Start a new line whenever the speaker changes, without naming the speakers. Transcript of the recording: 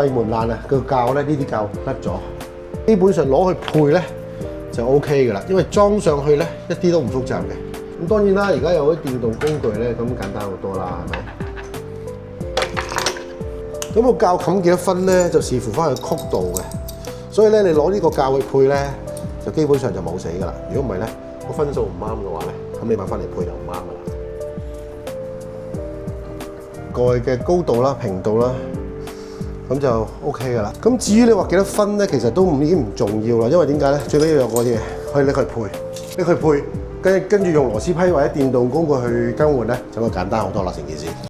貴門爛啊，個鉸咧呢啲鉸甩咗，基本上攞去配咧就 OK 㗎啦，因為裝上去咧一啲都唔複雜嘅。咁當然啦，而家有啲電動工具咧，咁簡單好多啦，係咪？咁個鉸冚幾多分咧，就視乎翻佢曲度嘅。所以咧，你攞呢個鉸去配咧，就基本上就冇死㗎啦。如果唔係咧，個分數唔啱嘅話咧，咁你買翻嚟配就唔啱㗎啦。蓋嘅高度啦、平度啦，咁就 OK 㗎啦。咁至於你話幾多分咧，其實都已經唔重要啦。因為點解咧？最緊要有個嘢可以拎佢配，跟住用螺絲批或者電動工具去更換咧，就會簡單好多啦，成件事。